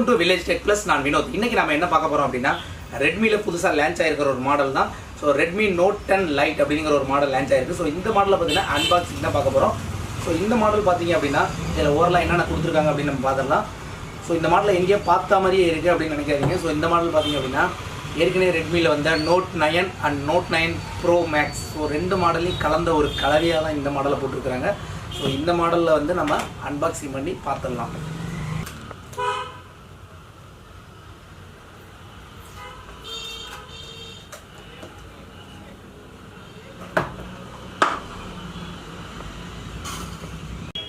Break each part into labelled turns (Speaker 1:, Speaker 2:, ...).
Speaker 1: Welcome to village tech plus. நான் வினோத். இன்னைக்கு நம்ம என்ன பார்க்க போறோம் அப்படின்னா ரெட்மில புதுசாக லான்ச் ஆயிருக்கிற ஒரு மாடல் தான். ஸோ ரெட்மி நோட் 10 லைட் அப்படிங்கிற ஒரு மாடல் லான்ச் ஆயிருக்கு. ஸோ இந்த மாடலில் பார்த்தீங்கன்னா அன்பாக்சிங் தான் பார்க்க போகிறோம். ஸோ இந்த மாடல் பார்த்தீங்க அப்படின்னா இதில் ஓவரால் என்னென்ன கொடுத்துருக்காங்க அப்படின்னு நம்ம பார்த்துடலாம். ஸோ இந்த மாடலில் எங்கேயும் பார்த்த மாதிரியே இருக்குது அப்படின்னு நினைக்காதீங்க. ஸோ இந்த மாடல் பார்த்தீங்க அப்படின்னா ஏற்கனவே ரெட்மியில் வந்த note 9 and note 9 pro max, so ரெண்டு மாடலையும் கலந்த ஒரு கலவையாக தான் இந்த மாடலை போட்டிருக்கிறாங்க. ஸோ இந்த மாடலில் வந்து நம்ம அன்பாக்சிங் பண்ணி பார்த்துடலாம்.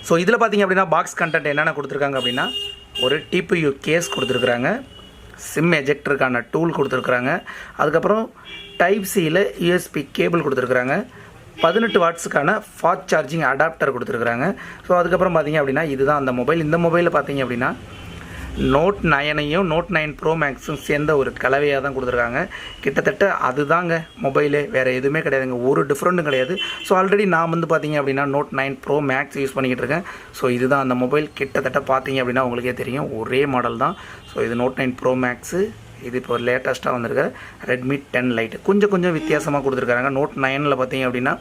Speaker 1: ஸோ இதில் பார்த்தீங்க அப்படின்னா பாக்ஸ் கண்டென்ட் என்னென்ன கொடுத்துருக்காங்க அப்படின்னா ஒரு டிபியூ கேஸ் கொடுத்துருக்குறாங்க, சிம் எஜெக்டருக்கான டூல் கொடுத்துருக்குறாங்க, அதுக்கப்புறம் டைப் சியில் யூஎஸ்பி கேபிள் கொடுத்துருக்குறாங்க, 18 வாட்ஸுக்கான ஃபாஸ்ட் சார்ஜிங் அடாப்டர் கொடுத்துருக்குறாங்க. ஸோ அதுக்கப்புறம் பார்த்தீங்க அப்படின்னா இதுதான் அந்த மொபைல். இந்த மொபைலில் பார்த்தீங்க அப்படின்னா நோட் 9ஐயும் நோட் 9 ப்ரோ மேக்ஸும் சேர்ந்த ஒரு கலவையாக தான் கொடுத்துருக்காங்க. கிட்டத்தட்ட அதுதாங்க மொபைலு, வேறு எதுவுமே கிடையாதுங்க, ஒரு டிஃப்ரெண்ட்டும் கிடையாது. ஸோ ஆல்ரெடி நான் வந்து பார்த்தீங்க அப்படின்னா நோட் 9 ப்ரோ மேக்ஸ் யூஸ் பண்ணிக்கிட்டு இருக்கேன். ஸோ இதுதான் அந்த மொபைல். கிட்டத்தட்ட பார்த்தீங்க அப்படின்னா உங்களுக்கே தெரியும் ஒரே மாடல் தான். ஸோ இது நோட் 9 ப்ரோ மேக்ஸு, இது இப்போ லேட்டஸ்ட்டாக வந்திருக்க ரெட்மி 10 லைட். கொஞ்சம் வித்தியாசமாக கொடுத்துருக்காங்க. நோட் 9ல் பார்த்தீங்க அப்படின்னா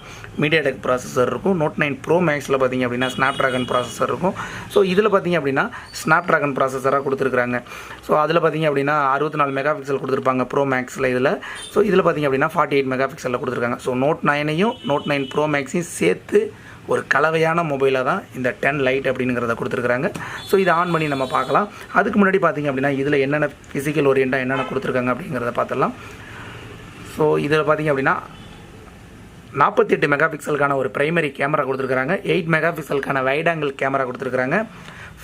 Speaker 1: மீடியாடெக் ப்ராசஸர் இருக்கும், நோட் 9 ப்ரோ மேக்ஸில் பார்த்தீங்க அப்படின்னா ஸ்னாப்ட்ராகன் ப்ராசஸர் இருக்கும். ஸோ இதில் பார்த்தீங்க அப்படின்னா ஸ்னாப்ட்ராகன் ப்ராசஸராக கொடுத்துருக்காங்க. ஸோ அதில் பார்த்தீங்க அப்படின்னா 64 மெகா பிக்சல் கொடுத்துருப்பாங்க ப்ரோ மேக்ஸில். ஸோ இதில் பார்த்தீங்க அப்படின்னா 48 மெகா பிக்சலில் கொடுத்துருக்காங்க. ஸோ நோட் 9ஐயும் நோட் 9 ப்ரோ மேக்ஸையும் சேர்த்து ஒரு கலவையான மொபைலாக தான் இந்த 10 லைட் அப்படிங்கிறத கொடுத்துருக்குறாங்க. ஸோ இதை ஆன் பண்ணி நம்ம பார்க்கலாம். அதுக்கு முன்னாடி பார்த்திங்க அப்படின்னா இதில் என்னென்ன ஃபிசிக்கல் ஓரியண்டாக என்னென்ன கொடுத்துருக்காங்க அப்படிங்கிறத பார்த்துடலாம். ஸோ இதில் பார்த்திங்க அப்படின்னா 48 மெகா பிக்சலுக்கான ஒரு பிரைமரி கேமரா கொடுத்துருக்குறாங்க, 8 மெகா பிக்சலுக்கான வைட் ஆங்கிள் கேமரா கொடுத்துருக்குறாங்க,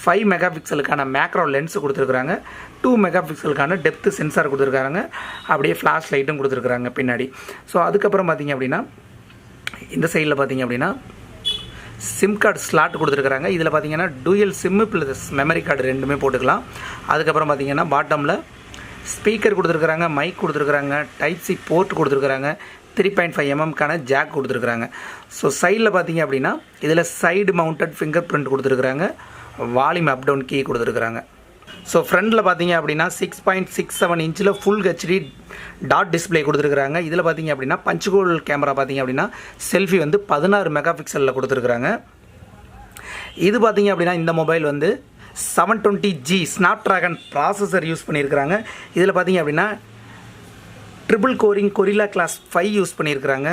Speaker 1: 5 மெகா பிக்சலுக்கான மேக்ரோ லென்ஸ் கொடுத்துருக்குறாங்க, 2 மெகா பிக்சலுக்கான டெப்த் சென்சார் கொடுத்துருக்காங்க, அப்படியே ஃப்ளாஷ் லைட்டும் கொடுத்துருக்குறாங்க பின்னாடி. ஸோ அதுக்கப்புறம் பார்த்திங்க அப்படின்னா இந்த சைடில் பார்த்திங்க அப்படின்னா சிம் கார்டு ஸ்லாட் கொடுத்துருக்குறாங்க. இதில் பார்த்தீங்கன்னா dual sim plus memory card ரெண்டுமே போட்டுக்கலாம். அதுக்கப்புறம் பார்த்தீங்கன்னா பாட்டமில் ஸ்பீக்கர் கொடுத்துருக்குறாங்க, மைக் கொடுத்துருக்குறாங்க, டைப் சி போர்ட் கொடுத்துருக்குறாங்க, 3.5 mm ஜாக் கொடுத்துருக்குறாங்க. ஸோ சைடில் பார்த்தீங்க அப்படின்னா இதில் சைடு மவுண்டட் ஃபிங்கர் பிரிண்ட் கொடுத்துருக்குறாங்க, வால்யூம் அப் டவுன் கீ கொடுத்துருக்குறாங்க. ஸோ ஃப்ரண்டில் பார்த்தீங்க அப்படின்னா 6.67 இன்ச்சில் ஃபுல் ஹெச்டி டாட் டிஸ்பிளே கொடுத்துருக்குறாங்க. இதில் பார்த்தீங்க அப்படின்னா பஞ்சுகோல் கேமரா பார்த்தீங்க அப்படின்னா செல்ஃபி வந்து 16 மெகா பிக்சலில் கொடுத்துருக்குறாங்க. இது பார்த்தீங்க அப்படின்னா இந்த மொபைல் வந்து 720G ஸ்னாப்ட்ராகன் ப்ராசஸர் யூஸ் பண்ணியிருக்கிறாங்க. இதில் பார்த்தீங்க அப்படின்னா ட்ரிபிள் கோரிங் கொரில்லா கிளாஸ் 5 யூஸ் பண்ணியிருக்கிறாங்க.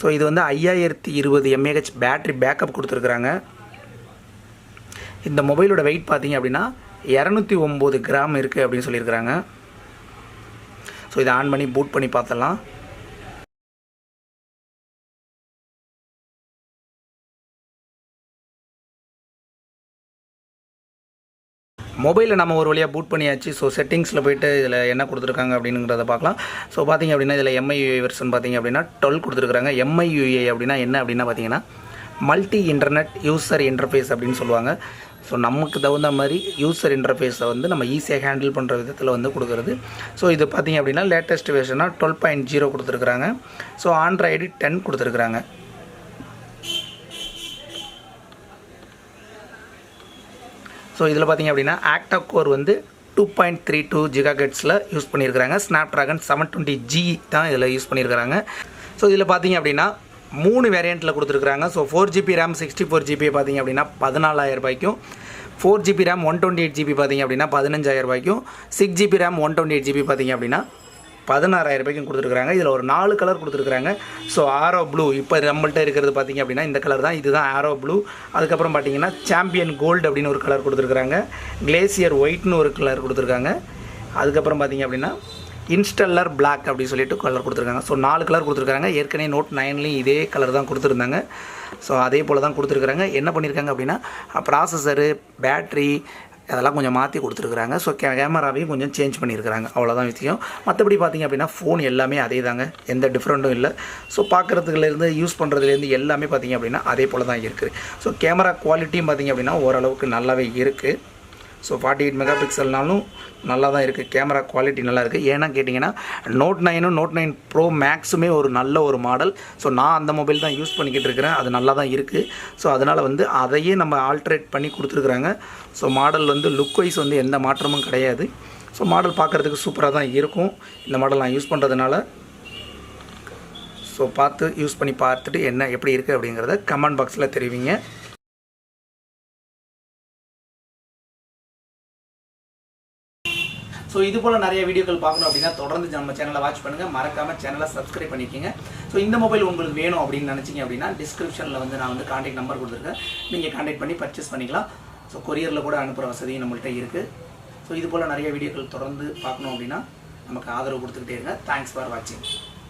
Speaker 1: ஸோ இது வந்து 5020 mAh பேட்ரி பேக்கப் கொடுத்துருக்குறாங்க. இந்த மொபைலோட வெயிட் பார்த்தீங்க அப்படின்னா 209 கிராம் இருக்குது அப்படின்னு சொல்லியிருக்கிறாங்க. ஸோ இதை ஆன் பண்ணி பூட் பண்ணி பார்த்துடலாம். மொபைலில் நம்ம ஒரு வழியாக பூட் பண்ணியாச்சு. ஸோ செட்டிங்ஸில் போய்ட்டு இதில் என்ன கொடுத்துருக்காங்க அப்படிங்கிறத பார்க்கலாம். ஸோ பார்த்திங்க அப்படின்னா இதில் MIUI வெர்ஷன் பார்த்திங்க அப்படின்னா 12 கொடுத்துருக்குறாங்க. MIUI அப்படின்னா என்ன அப்படின்னா பார்த்திங்கன்னா மல்டி இன்டர்நெட் யூசர் இன்டர்ஃபேஸ் அப்படின்னு சொல்லுவாங்க. ஸோ நமக்கு தகுந்த மாதிரி யூசர் இன்டர்ஃபேஸை வந்து நம்ம ஈஸியாக ஹேண்டில் பண்ணுற விதத்தில் வந்து கொடுக்குறது. ஸோ இது பார்த்திங்க அப்படின்னா லேட்டஸ்ட் வெர்ஷனாக 12.0 கொடுத்துருக்குறாங்க. ஸோ ஆண்ட்ராய்டு 10 கொடுத்துருக்குறாங்க. ஸோ இதில் பார்த்திங்க அப்படின்னா ஆக்டா கோர் வந்து 2.32 GHz யூஸ் பண்ணியிருக்கிறாங்க. ஸ்னாப்ட்ராகன் 720G தான் இதில் யூஸ் பண்ணியிருக்கிறாங்க. ஸோ இதில் பார்த்திங்க அப்படின்னா 3 வேரியண்ட்டில் கொடுத்துருக்குறாங்க. ஸோ 4GB RAM 64GB பார்த்திங்க அப்படின்னா 14,000 ரூபாய்க்கும், 4GB RAM 128GB பார்த்திங்க அப்படின்னா 15,000 ரூபாய்க்கும், 6GB RAM 128GB பார்த்திங்க அப்படின்னா 16,000 ரூபாய்க்கும் கொடுத்துருக்குறாங்க. இதில் ஒரு 4 கலர் கொடுத்துருக்குறாங்க. ஸோ ஆரோ ப்ளூ இப்போ நம்மள்கிட்ட இருக்கிறது பார்த்திங்க அப்படின்னா இந்த கலர் தான், இதுதான் ஆரோ ப்ளூ. அதுக்கப்புறம் பார்த்திங்கன்னா சாம்பியன் கோல்டு அப்படின்னு ஒரு கலர் கொடுத்துருக்குறாங்க, கிளேசியர் ஒயிட்னு ஒரு கலர் கொடுத்துருக்காங்க. அதுக்கப்புறம் பார்த்திங்க அப்படின்னா இன்ஸ்டல்லர் பிளாக் அப்படின்னு சொல்லிட்டு கலர் கொடுத்துருக்காங்க. ஸோ 4 கலர் கொடுத்துருக்காங்க. ஏற்கனவே நோட் 9லேயும் இதே கலர் தான் கொடுத்துருந்தாங்க. ஸோ அதே போல் தான் கொடுத்துருக்குறாங்க. என்ன பண்ணியிருக்காங்க அப்படின்னா ப்ராசஸரு, பேட்ரி அதெல்லாம் கொஞ்சம் மாற்றி கொடுத்துருக்குறாங்க. ஸோ கேமராவையும் கொஞ்சம் சேஞ்ச் பண்ணியிருக்கிறாங்க. அவ்வளோதான் விஷயம். மற்றபடி பார்த்திங்க அப்படின்னா ஃபோன் எல்லாமே அதே தாங்க, எந்த டிஃப்ரெண்ட்டும் இல்லை. ஸோ பார்க்குறதுலேருந்து யூஸ் பண்ணுறதுலேருந்து எல்லாமே பார்த்திங்க அப்படின்னா அதே போல் தான் இருக்குது. ஸோ கேமரா குவாலிட்டியும் பார்த்திங்க அப்படின்னா ஓரளவுக்கு நல்லாவே இருக்குது. ஸோ 48 மெகா பிக்சல்னாலும் நல்லா தான் இருக்குது, கேமரா குவாலிட்டி நல்லா இருக்குது. ஏன்னா கேட்டிங்கன்னா நோட் 9ம் நோட் 9 ப்ரோ மேக்ஸுமே ஒரு நல்ல ஒரு மாடல். ஸோ நான் அந்த மொபைல் தான் யூஸ் பண்ணிக்கிட்டு இருக்கிறேன், அது நல்லா தான் இருக்குது. ஸோ அதனால் வந்து அதையே நம்ம ஆல்ட்ரேட் பண்ணி கொடுத்துருக்குறாங்க. ஸோ மாடல் வந்து லுக் வைஸ் வந்து எந்த மாற்றமும் கிடையாது. ஸோ மாடல் பார்க்குறதுக்கு சூப்பராக தான் இருக்கும் இந்த மாடல் நான் யூஸ் பண்ணுறதுனால. ஸோ பார்த்து யூஸ் பண்ணி பார்த்துட்டு என்ன எப்படி இருக்குது அப்படிங்கிறத கமெண்ட் பாக்ஸில் தெரிவிங்க. ஸோ இது போல் நிறைய வீடியோக்கள் பார்க்கணும் அப்படின்னா தொடர்ந்து நம்ம சேனலை வாட்ச் பண்ணுங்கள், மறக்காமல் சேனலை சப்ஸ்கிரைப் பண்ணிக்கோங்க. ஸோ இந்த மொபைல் உங்களுக்கு வேணும் அப்படின்னு நினச்சிங்க அப்படின்னா டிஸ்கிரிப்ஷனில் வந்து நான் வந்து கான்டாக்ட் நம்பர் கொடுத்துருக்கேன், நீங்கள் கான்டாக்ட் பண்ணி பர்ச்சேஸ் பண்ணிக்கலாம். ஸோ கொரியரில் கூட அனுப்புகிற வசதியும் நம்மள்கிட்ட இருக்குது. ஸோ இது போல் நிறைய வீடியோக்கள் தொடர்ந்து பார்க்கணும் அப்படின்னா நமக்கு ஆதரவு கொடுத்துக்கிட்டே இருங்க. தேங்க்ஸ் ஃபார் வாட்சிங்.